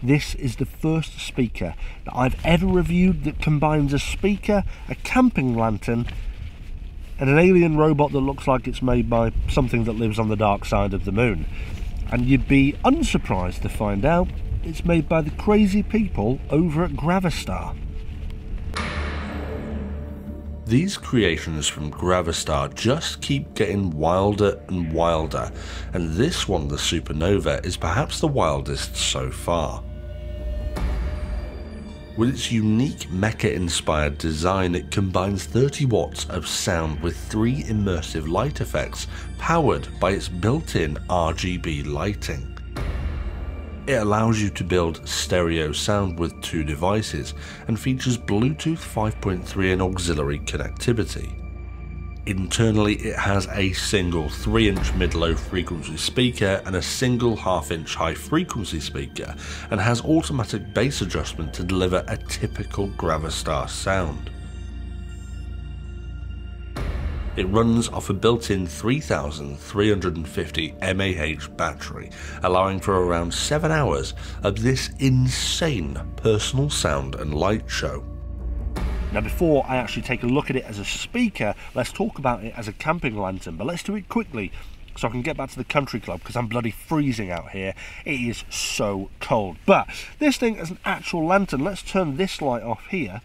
This is the first speaker that I've ever reviewed that combines a speaker, a camping lantern, and an alien robot that looks like it's made by something that lives on the dark side of the moon. And you'd be unsurprised to find out it's made by the crazy people over at Gravastar. These creations from Gravastar just keep getting wilder and wilder, and this one, the Supernova, is perhaps the wildest so far. With its unique Mecca-inspired design, it combines 30 watts of sound with 3 immersive light effects powered by its built-in RGB lighting. It allows you to build stereo sound with 2 devices and features Bluetooth 5.3 and auxiliary connectivity. Internally, it has a single 3-inch mid-low frequency speaker and a single 1/2-inch high-frequency speaker, and has automatic bass adjustment to deliver a typical Gravastar sound. It runs off a built-in 3350 mAh battery, allowing for around 7 hours of this insane personal sound and light show. Now, before I actually take a look at it as a speaker, let's talk about it as a camping lantern, but let's do it quickly so I can get back to the country club because I'm bloody freezing out here. It is so cold. But this thing as an actual lantern, let's turn this light off here.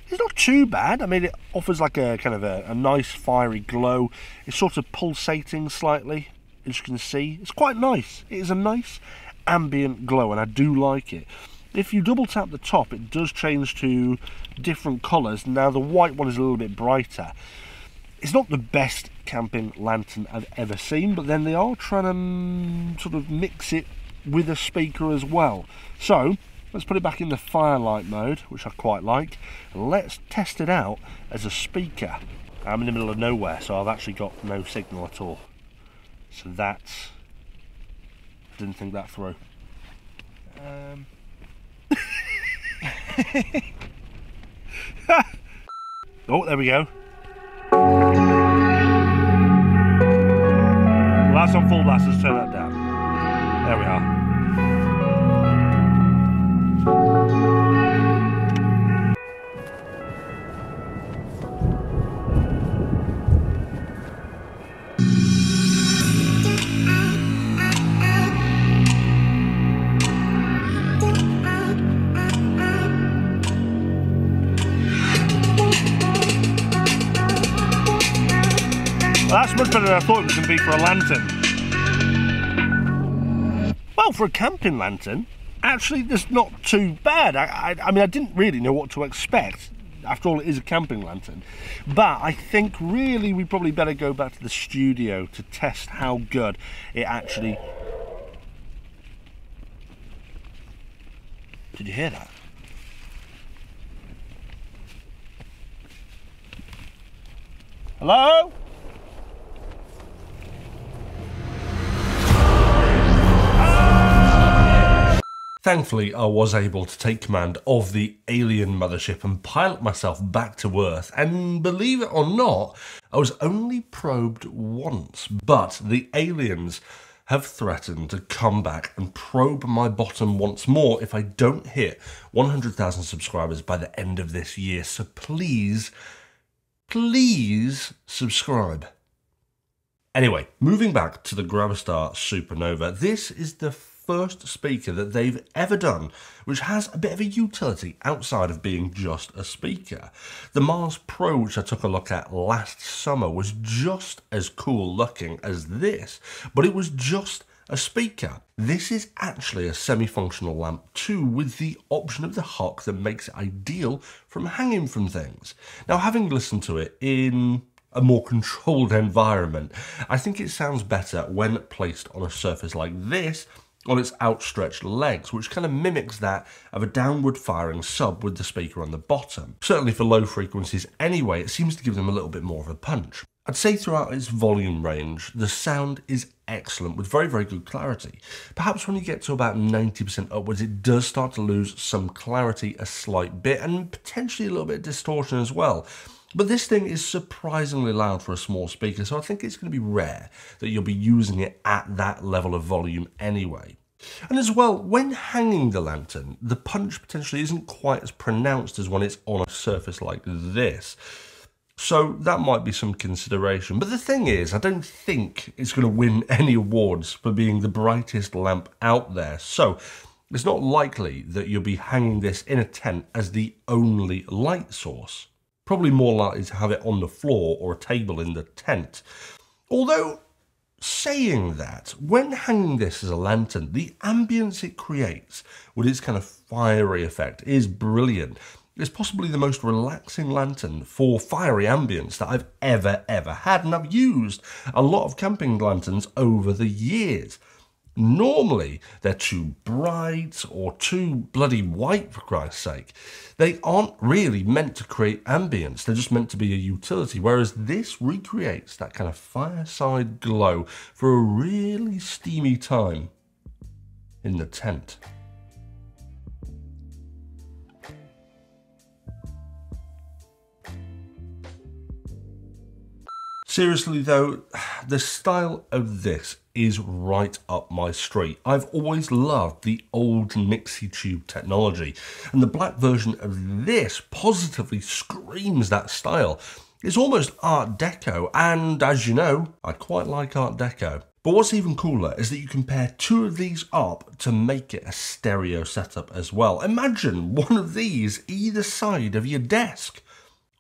It's not too bad. I mean, it offers like a kind of a nice fiery glow. It's sort of pulsating slightly, as you can see. It's quite nice. It is a nice ambient glow, and I do like it. If you double tap the top, it does change to different colours. Now, the white one is a little bit brighter. It's not the best camping lantern I've ever seen, but then they are trying to sort of mix it with a speaker as well. So let's put it back in the firelight mode, which I quite like. Let's test it out as a speaker. I'm in the middle of nowhere, so I've actually got no signal at all. So that's... didn't think that through. Oh, there we go. Well, that's on full blast. Let's turn that down. There we are. Well, that's much better than I thought it was going to be for a lantern. Well, for a camping lantern, actually, that's not too bad. I mean, I didn't really know what to expect. After all, it is a camping lantern. But I think really we probably better go back to the studio to test how good it actually... Did you hear that? Hello? Thankfully, I was able to take command of the alien mothership and pilot myself back to Earth, and believe it or not, I was only probed once, but the aliens have threatened to come back and probe my bottom once more if I don't hit 100,000 subscribers by the end of this year, so please, please subscribe. Anyway, moving back to the Gravastar Supernova, this is the first speaker that they've ever done which has a bit of a utility outside of being just a speaker. The Mars Pro, which I took a look at last summer, was just as cool looking as this, but it was just a speaker. This is actually a semi-functional lamp too, with the option of the hook that makes it ideal from hanging from things. Now, having listened to it in a more controlled environment, I think it sounds better when placed on a surface like this, on its outstretched legs, which kind of mimics that of a downward firing sub with the speaker on the bottom. Certainly for low frequencies anyway, it seems to give them a little bit more of a punch. I'd say throughout its volume range, the sound is excellent with very, very good clarity. Perhaps when you get to about 90% upwards, it does start to lose some clarity a slight bit, and potentially a little bit of distortion as well. But this thing is surprisingly loud for a small speaker, so I think it's going to be rare that you'll be using it at that level of volume anyway. And as well, when hanging the lantern, the punch potentially isn't quite as pronounced as when it's on a surface like this. So that might be some consideration. But the thing is, I don't think it's going to win any awards for being the brightest lamp out there. So it's not likely that you'll be hanging this in a tent as the only light source. Probably more likely to have it on the floor or a table in the tent. Although, saying that, when hanging this as a lantern, the ambience it creates with its kind of fiery effect is brilliant. It's possibly the most relaxing lantern for fiery ambience that I've ever had, and I've used a lot of camping lanterns over the years. Normally, they're too bright or too bloody white, for Christ's sake. They aren't really meant to create ambience, they're just meant to be a utility, whereas this recreates that kind of fireside glow for a really steamy time in the tent. Seriously though, the style of this is right up my street. I've always loved the old Nixie tube technology, and the black version of this positively screams that style. It's almost Art Deco, and as you know, I quite like Art Deco. But what's even cooler is that you can pair two of these up to make it a stereo setup as well. Imagine one of these either side of your desk.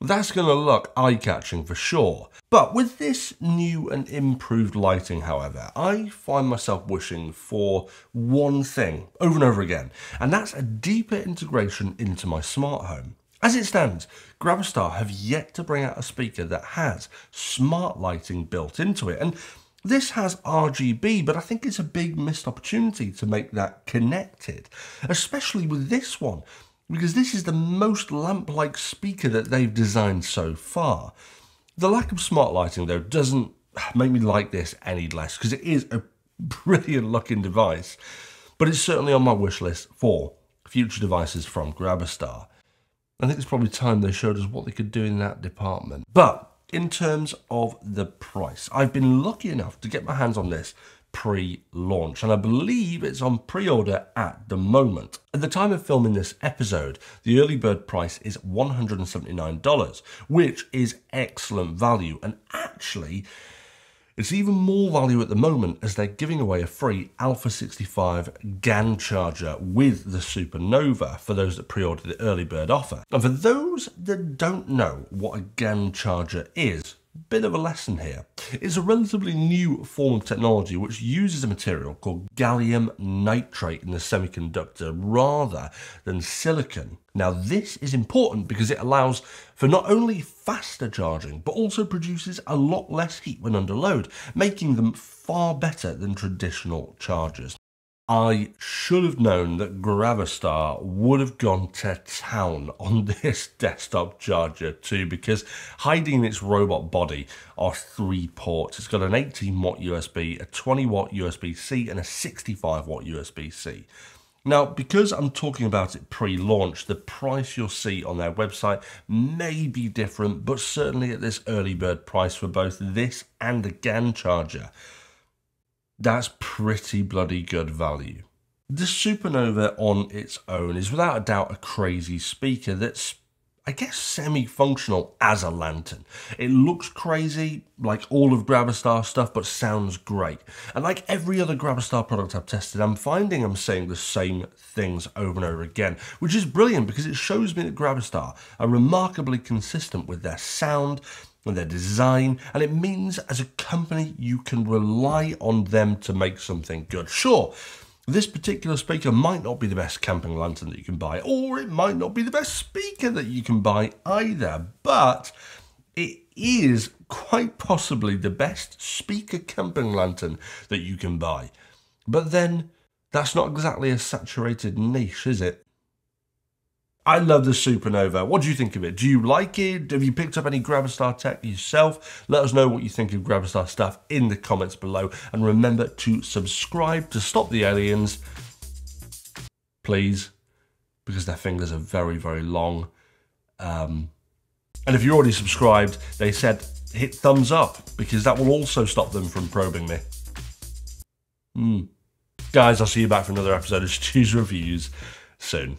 That's going to look eye-catching for sure. But with this new and improved lighting, however, I find myself wishing for one thing over and over again, and that's a deeper integration into my smart home. As it stands, Gravastar have yet to bring out a speaker that has smart lighting built into it, and this has RGB, but I think it's a big missed opportunity to make that connected, especially with this one, because this is the most lamp-like speaker that they've designed so far. The lack of smart lighting, though, doesn't make me like this any less, because it is a brilliant-looking device, but it's certainly on my wish list for future devices from Gravastar. I think it's probably time they showed us what they could do in that department. But in terms of the price, I've been lucky enough to get my hands on this pre-launch, and I believe it's on pre-order at the moment. At the time of filming this episode, the early bird price is $179, which is excellent value, and actually it's even more value at the moment as they're giving away a free Alpha 65 GAN charger with the Supernova for those that pre-order the early bird offer. And for those that don't know what a GAN charger is, bit of a lesson here. It's a relatively new form of technology which uses a material called gallium nitrate in the semiconductor rather than silicon. Now this is important because it allows for not only faster charging but also produces a lot less heat when under load, making them far better than traditional chargers. I should have known that Gravastar would have gone to town on this desktop charger too, because hiding in its robot body are 3 ports. It's got an 18 watt USB, a 20 watt USB-C and a 65 watt USB-C. Now, because I'm talking about it pre-launch, the price you'll see on their website may be different, but certainly at this early bird price for both this and the GAN charger, that's pretty bloody good value. The Supernova on its own is without a doubt a crazy speaker that's, I guess, semi-functional as a lantern. It looks crazy, like all of Gravastar stuff, but sounds great. And like every other Gravastar product I've tested, I'm finding I'm saying the same things over and over again, which is brilliant because it shows me that Gravastar are remarkably consistent with their sound and their design, and it means as a company you can rely on them to make something good. Sure, this particular speaker might not be the best camping lantern that you can buy, or it might not be the best speaker that you can buy either, but it is quite possibly the best speaker camping lantern that you can buy. But then, that's not exactly a saturated niche, is it? I love the Supernova. What do you think of it? Do you like it? Have you picked up any Gravastar tech yourself? Let us know what you think of Gravastar stuff in the comments below. And remember to subscribe to stop the aliens, please, because their fingers are very, very long. And if you're already subscribed, they said hit thumbs up, because that will also stop them from probing me. Guys, I'll see you back for another episode of Stu's Reviews soon.